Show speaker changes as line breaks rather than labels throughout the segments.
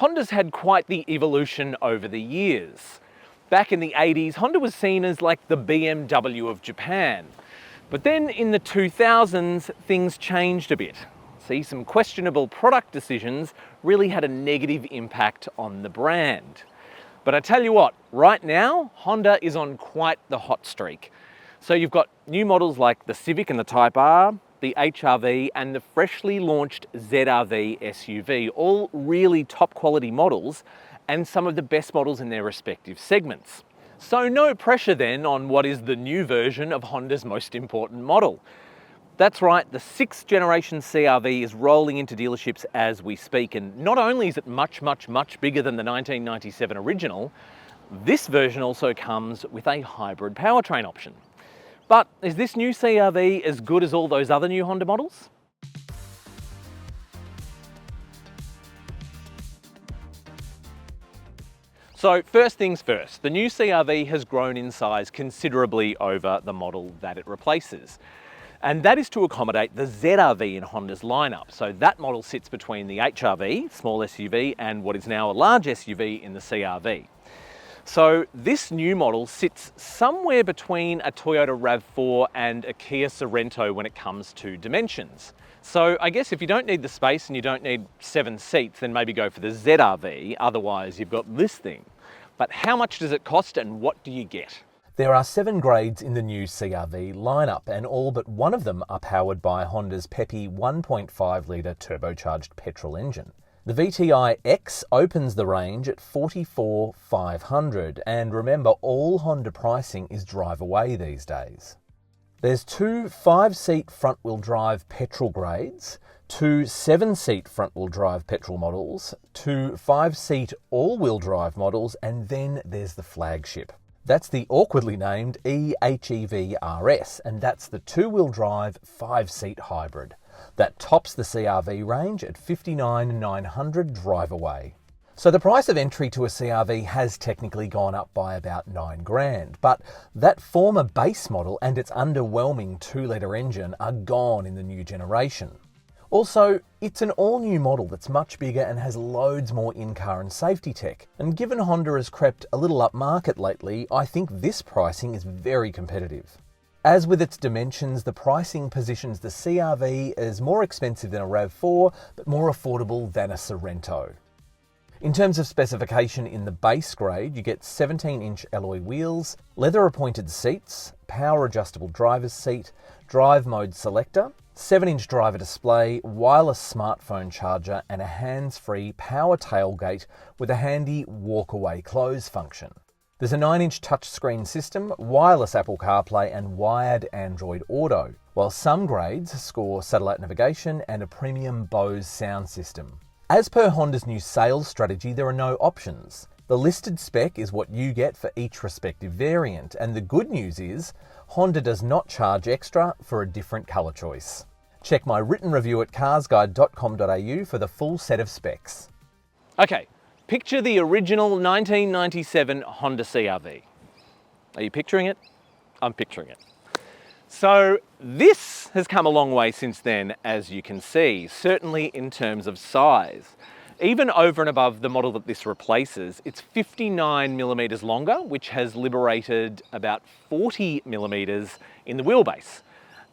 Honda's had quite the evolution over the years. Back in the 80s, Honda was seen as like the BMW of Japan. But then in the 2000s, things changed a bit. See, some questionable product decisions really had a negative impact on the brand. But I tell you what, right now, Honda is on quite the hot streak. So you've got new models like the Civic and the Type R, the HR-V and the freshly launched ZR-V SUV, all really top quality models and some of the best models in their respective segments. So no pressure then on what is the new version of Honda's most important model. That's right, the 6th generation CR-V is rolling into dealerships as we speak, and not only is it much bigger than the 1997 original, this version also comes with a hybrid powertrain option. But is this new CR-V as good as all those other new Honda models? So first things first, the new CR-V has grown in size considerably over the model that it replaces. And that is to accommodate the ZR-V in Honda's lineup. So that model sits between the HR-V, small SUV, and what is now a large SUV in the CR-V. So this new model sits somewhere between a Toyota RAV4 and a Kia Sorento when it comes to dimensions. So I guess if you don't need the space and you don't need 7 seats, then maybe go for the ZR-V, otherwise you've got this thing. But how much does it cost and what do you get?
There are 7 grades in the new CR-V lineup, and all but one of them are powered by Honda's peppy 1.5 litre turbocharged petrol engine. The VTI X opens the range at $44,500, and remember, all Honda pricing is drive away these days. There's 2 5-seat front-wheel drive petrol grades, 2 7-seat front-wheel drive petrol models, 2 5-seat all-wheel drive models, and then there's the flagship. That's the awkwardly named eHEV RS, and that's the 2-wheel drive 5-seat hybrid. That tops the CR-V range at $59,900 drive away. So the price of entry to a CR-V has technically gone up by about $9,000, but that former base model and its underwhelming 2-litre engine are gone in the new generation. Also, it's an all-new model that's much bigger and has loads more in-car and safety tech. And given Honda has crept a little upmarket lately, I think this pricing is very competitive. As with its dimensions, the pricing positions the CR-V as more expensive than a RAV4, but more affordable than a Sorento. In terms of specification in the base grade, you get 17-inch alloy wheels, leather-appointed seats, power-adjustable driver's seat, drive mode selector, 7-inch driver display, wireless smartphone charger, and a hands-free power tailgate with a handy walk-away close function. There's a 9-inch touchscreen system, wireless Apple CarPlay, and wired Android Auto, while some grades score satellite navigation and a premium Bose sound system. As per Honda's new sales strategy, there are no options. The listed spec is what you get for each respective variant, and the good news is Honda does not charge extra for a different colour choice. Check my written review at carsguide.com.au for the full set of specs.
Okay, picture the original 1997 Honda CR-V. Are you picturing it? I'm picturing it. So this has come a long way since then, as you can see, certainly in terms of size. Even over and above the model that this replaces, it's 59 millimeters longer, which has liberated about 40 millimeters in the wheelbase.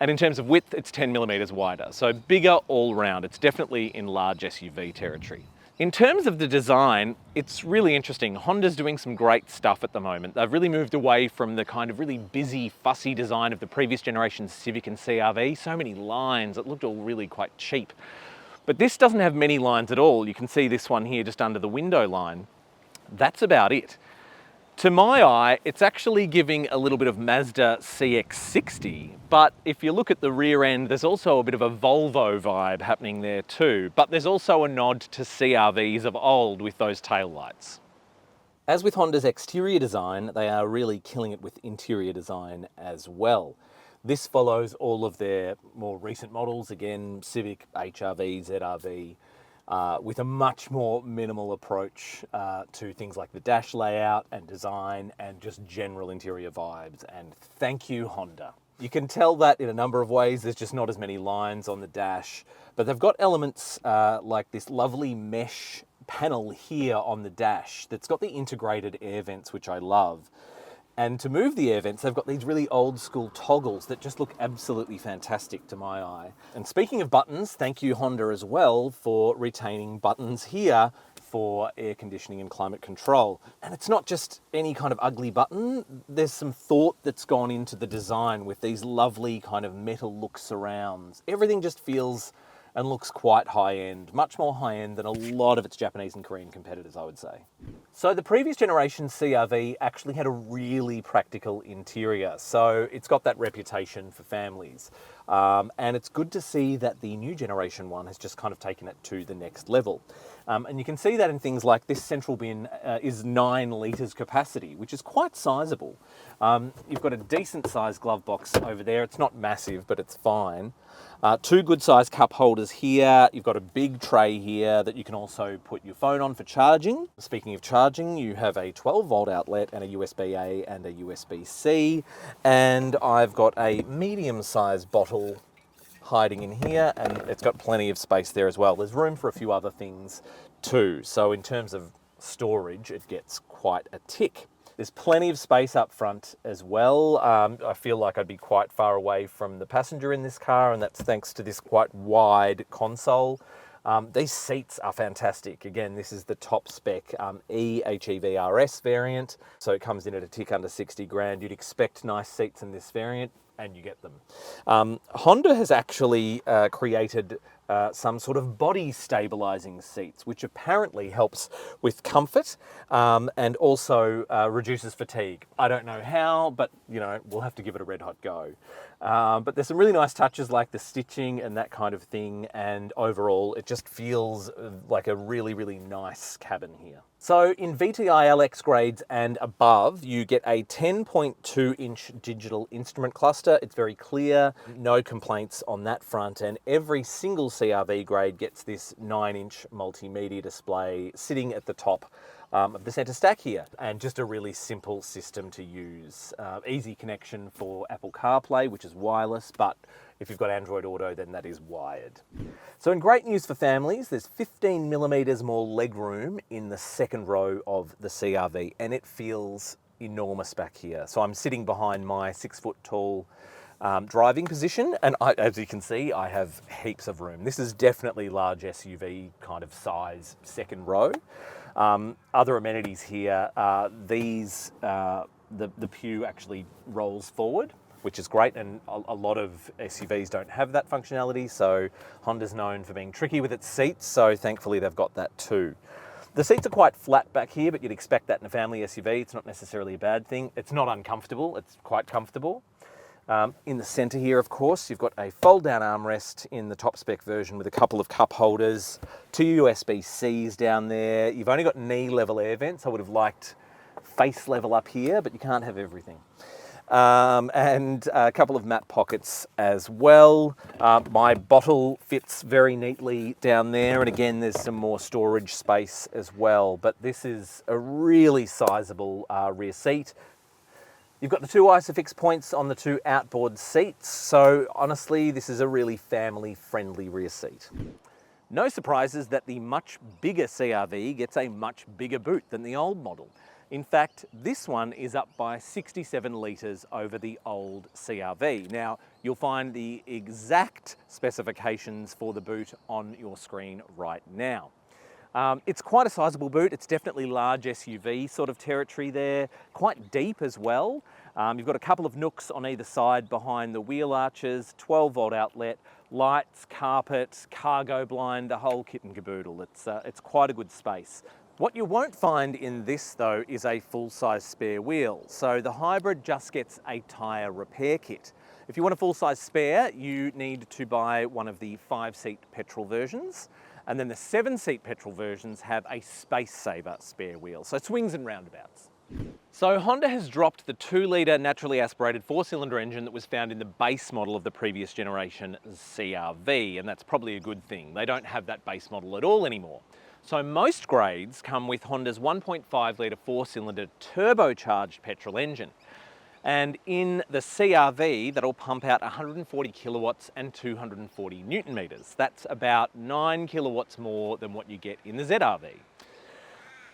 And in terms of width, it's 10 millimeters wider. So bigger all round. It's definitely in large SUV territory. In terms of the design, it's really interesting. Honda's doing some great stuff at the moment. They've really moved away from the kind of really busy, fussy design of the previous generation Civic and CR-V. So many lines, it looked all really quite cheap. But this doesn't have many lines at all. You can see this one here just under the window line. That's about it. To my eye, it's actually giving a little bit of Mazda CX-60, but if you look at the rear end, there's also a bit of a Volvo vibe happening there too, but there's also a nod to CR-Vs of old with those taillights. As with Honda's exterior design, they are really killing it with interior design as well. This follows all of their more recent models, again, Civic, HR-V, ZR-V, with a much more minimal approach to things like the dash layout and design and just general interior vibes. And thank you, Honda. You can tell that in a number of ways. There's just not as many lines on the dash, but they've got elements like this lovely mesh
panel here on the dash that's got the integrated air vents, which I love. And to move the air vents, they've got these really old school toggles that just look absolutely fantastic to my eye. And speaking of buttons, thank you Honda as well for retaining buttons here for air conditioning and climate control. And it's not just any kind of ugly button. There's some thought that's gone into the design with these lovely kind of metal look surrounds. Everything just feels and looks quite high-end, much more high-end than a lot of its Japanese and Korean competitors, I would say. So the previous generation CR-V actually had a really practical interior, so it's got that reputation for families. And it's good to see that the new generation one has just kind of taken it to the next level. And you can see that in things like this central bin is 9 litres capacity, which is quite sizable. You've got a decent sized glove box over there. It's not massive, but it's fine. 2 good sized cup holders here. You've got a big tray here that you can also put your phone on for charging. Speaking of charging, you have a 12 volt outlet and a USB-A and a USB-C. And I've got a medium sized bottle hiding in here, and it's got plenty of space there as well. There's room for a few other things too. So in terms of storage, it gets quite a tick. There's plenty of space up front as well. I feel like I'd be quite far away from the passenger in this car, and that's thanks to this quite wide console. These seats are fantastic. Again, this is the top spec HEVRS variant, so it comes in at a tick under 60 grand. You'd expect nice seats in this variant, and you get them. Honda has actually created some sort of body stabilizing seats, which apparently helps with comfort and also reduces fatigue. I don't know how, but you know, we'll have to give it a red hot go. But there's some really nice touches like the stitching and that kind of thing, and overall it just feels like a really, really nice cabin here. So in VTI LX grades and above, you get a 10.2 inch digital instrument cluster. It's very clear, no complaints on that front, and every single CR-V grade gets this 9 inch multimedia display sitting at the top of the center stack here, and just a really simple system to use. Easy connection for Apple CarPlay, which is wireless, but if you've got Android Auto, then that is wired. So in great news for families, there's 15 millimeters more legroom in the second row of the CR-V, and it feels enormous back here. So I'm sitting behind my 6 foot tall driving position, and as you can see, I have heaps of room. This is definitely large SUV kind of size second row. Other amenities here, the pew actually rolls forward, which is great, and a lot of SUVs don't have that functionality, so Honda's known for being tricky with its seats, so thankfully they've got that too. The seats are quite flat back here, but you'd expect that in a family SUV. It's not necessarily a bad thing. It's not uncomfortable, it's quite comfortable. In the center here, of course, you've got a fold-down armrest in the top spec version with a couple of cup holders, 2 USB-Cs down there. You've only got knee level air vents. I would have liked face level up here, but you can't have everything. And a couple of map pockets as well. My bottle fits very neatly down there, and again there's some more storage space as well, but this is a really sizable rear seat. You've got the 2 ISOFIX points on the 2 outboard seats, so honestly this is a really family friendly rear seat. No surprises that the much bigger CR-V gets a much bigger boot than the old model. In fact, this one is up by 67 litres over the old CR-V. Now, you'll find the exact specifications for the boot on your screen right now. It's quite a sizable boot. It's definitely large SUV sort of territory there, quite deep as well. You've got a couple of nooks on either side behind the wheel arches, 12 volt outlet, lights, carpet, cargo blind, the whole kit and caboodle. It's quite a good space. What you won't find in this though is a full-size spare wheel. So the Hybrid just gets a tyre repair kit. If you want a full-size spare, you need to buy one of the 5-seat petrol versions. And then the 7-seat petrol versions have a space saver spare wheel. So swings and roundabouts. So Honda has dropped the 2-litre naturally aspirated 4-cylinder engine that was found in the base model of the previous generation CR-V, and that's probably a good thing. They don't have that base model at all anymore. So most grades come with Honda's 1.5-litre 4-cylinder turbocharged petrol engine. And in the CR-V, that'll pump out 140 kilowatts and 240 newton meters. That's about 9 kilowatts more than what you get in the ZR-V.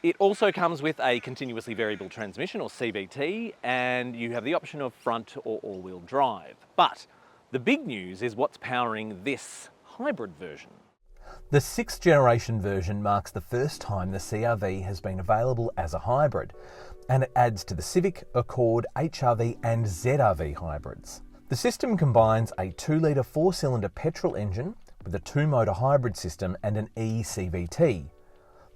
It also comes with a continuously variable transmission, or CVT, and you have the option of front or all-wheel drive. But the big news is what's powering this hybrid version.
The 6th generation version marks the first time the CR-V has been available as a hybrid, and it adds to the Civic, Accord, HR-V and ZR-V hybrids. The system combines a 2-litre 4-cylinder petrol engine with a 2-motor hybrid system and an eCVT.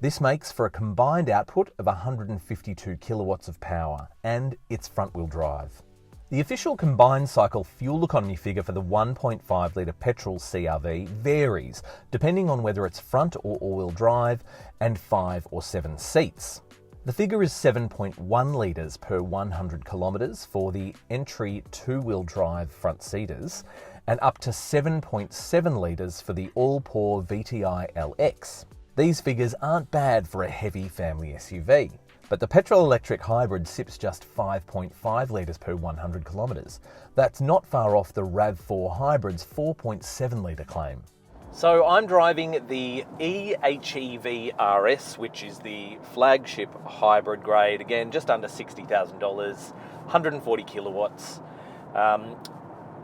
This makes for a combined output of 152 kilowatts of power, and it's front-wheel drive. The official combined cycle fuel economy figure for the 1.5 litre petrol CR-V varies depending on whether it's front or all-wheel drive and 5 or 7 seats. The figure is 7.1 litres per 100 kilometres for the entry 2-wheel drive front seaters and up to 7.7 litres for the all-pour VTI LX. These figures aren't bad for a heavy family SUV, but the petrol-electric hybrid sips just 5.5 litres per 100 kilometres. That's not far off the RAV4 Hybrid's 4.7 litre claim.
So I'm driving the eHEV RS, which is the flagship hybrid grade, again just under $60,000, 140 kilowatts.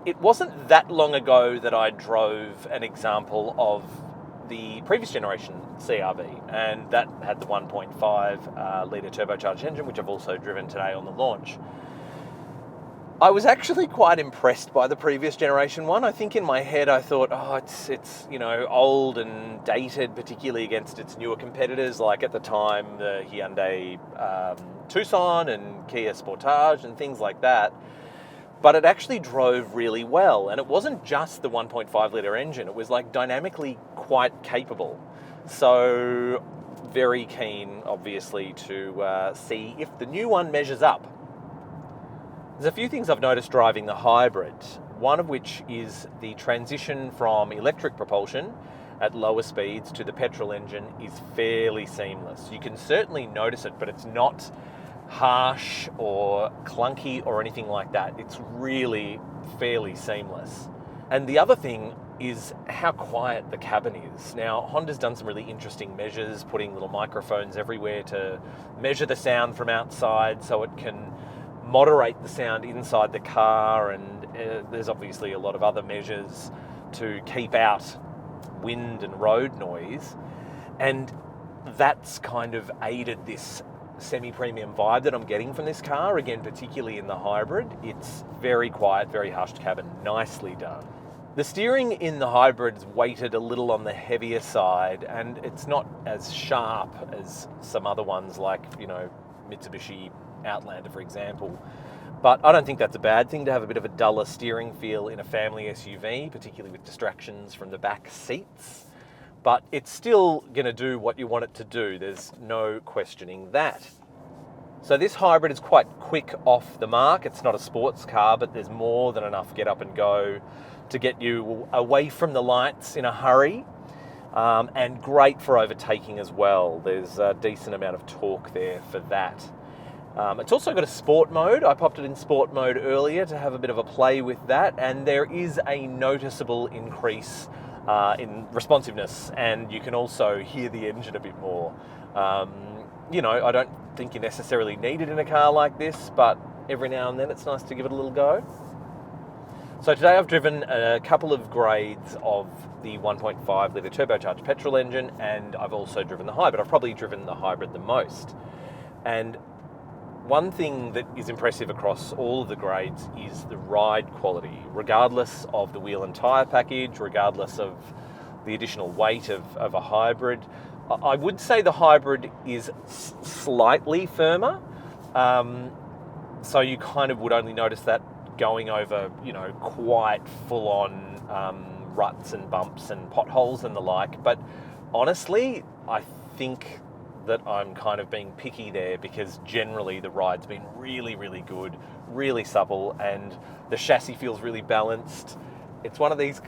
It wasn't that long ago that I drove an example of the previous generation CR-V, and that had the 1.5 litre turbocharged engine, which I've also driven today on the launch. I was actually quite impressed by the previous generation one. I think in my head I thought, oh, it's old and dated, particularly against its newer competitors, like at the time the Hyundai Tucson and Kia Sportage and things like that. But it actually drove really well, and it wasn't just the 1.5 litre engine, it was like dynamically quite capable. So very keen, obviously, to see if the new one measures up. There's a few things I've noticed driving the hybrid, one of which is the transition from electric propulsion at lower speeds to the petrol engine is fairly seamless. You can certainly notice it, but it's not harsh or clunky or anything like that. It's really fairly seamless. And the other thing is how quiet the cabin is. Now, Honda's done some really interesting measures, putting little microphones everywhere to measure the sound from outside so it can moderate the sound inside the car, and there's obviously a lot of other measures to keep out wind and road noise, and that's kind of aided this semi-premium vibe that I'm getting from this car, again particularly in the hybrid. It's very quiet, very hushed cabin, nicely done. The steering in the hybrid's weighted a little on the heavier side, and it's not as sharp as some other ones like, Mitsubishi Outlander, for example. But I don't think that's a bad thing to have a bit of a duller steering feel in a family SUV, particularly with distractions from the back seats. But it's still going to do what you want it to do. There's no questioning that. So this hybrid is quite quick off the mark. It's not a sports car, but there's more than enough get up and go to get you away from the lights in a hurry, and great for overtaking as well. There's a decent amount of torque there for that. It's also got a sport mode. I popped it in sport mode earlier to have a bit of a play with that, and there is a noticeable increase in responsiveness, and you can also hear the engine a bit more. I don't think you necessarily need it in a car like this, but every now and then it's nice to give it a little go. So today I've driven a couple of grades of the 1.5 litre turbocharged petrol engine, and I've also driven the hybrid. I've probably driven the hybrid the most. And one thing that is impressive across all of the grades is the ride quality, regardless of the wheel and tyre package, regardless of the additional weight of a hybrid. I would say the hybrid is slightly firmer, so you kind of would only notice that going over, quite full-on ruts and bumps and potholes and the like. But honestly, I think that I'm kind of being picky there, because generally the ride's been really, really good, really supple, and the chassis feels really balanced. It's one of these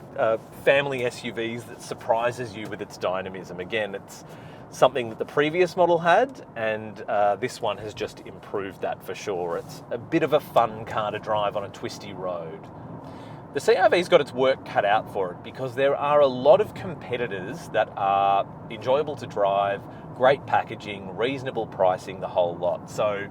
family SUVs that surprises you with its dynamism. Again, it's something that the previous model had, and this one has just improved that for sure. It's a bit of a fun car to drive on a twisty road. The CR-V's got its work cut out for it, because there are a lot of competitors that are enjoyable to drive, great packaging, reasonable pricing, the whole lot. So,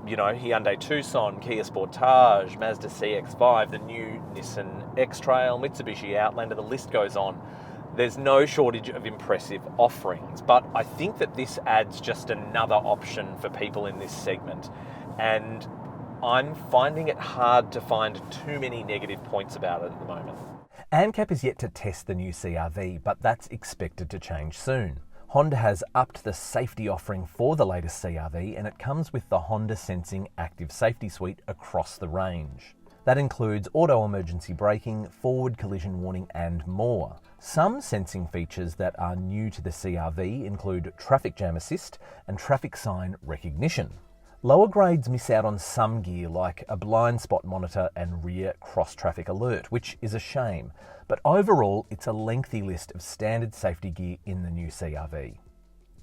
you know, Hyundai Tucson, Kia Sportage, Mazda CX-5, the new Nissan X-Trail, Mitsubishi Outlander, the list goes on. There's no shortage of impressive offerings, but I think that this adds just another option for people in this segment. And I'm finding it hard to find too many negative points about it at the moment.
ANCAP is yet to test the new CR-V, but that's expected to change soon. Honda has upped the safety offering for the latest CR-V, and it comes with the Honda Sensing Active Safety Suite across the range. That includes auto emergency braking, forward collision warning, and more. Some sensing features that are new to the CR-V include traffic jam assist and traffic sign recognition. Lower grades miss out on some gear like a blind spot monitor and rear cross-traffic alert, which is a shame. But overall, it's a lengthy list of standard safety gear in the new CR-V.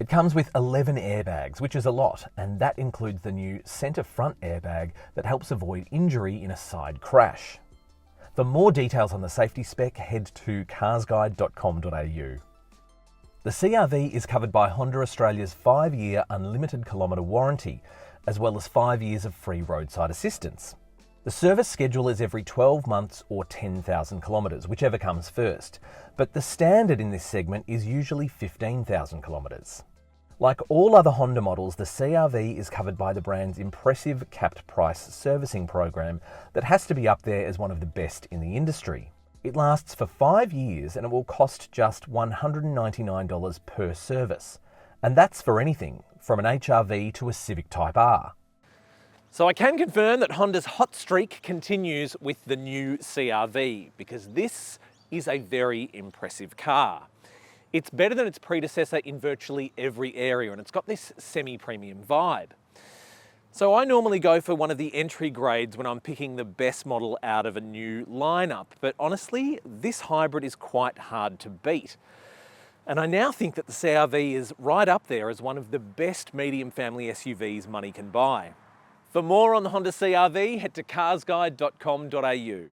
It comes with 11 airbags, which is a lot, and that includes the new centre front airbag that helps avoid injury in a side crash. For more details on the safety spec, head to carsguide.com.au. The CR-V is covered by Honda Australia's 5-year unlimited kilometre warranty, as well as 5 years of free roadside assistance. The service schedule is every 12 months or 10,000 kilometres, whichever comes first, but the standard in this segment is usually 15,000 kilometres. Like all other Honda models, the CR-V is covered by the brand's impressive capped price servicing program that has to be up there as one of the best in the industry. It lasts for 5 years and it will cost just $199 per service. And that's for anything from an HR-V to a Civic Type R.
So I can confirm that Honda's hot streak continues with the new CR-V, because this is a very impressive car. It's better than its predecessor in virtually every area, and it's got this semi-premium vibe. So I normally go for one of the entry grades when I'm picking the best model out of a new lineup, but honestly, this hybrid is quite hard to beat. And I now think that the CR-V is right up there as one of the best medium family SUVs money can buy. For more on the Honda CR-V, head to carsguide.com.au.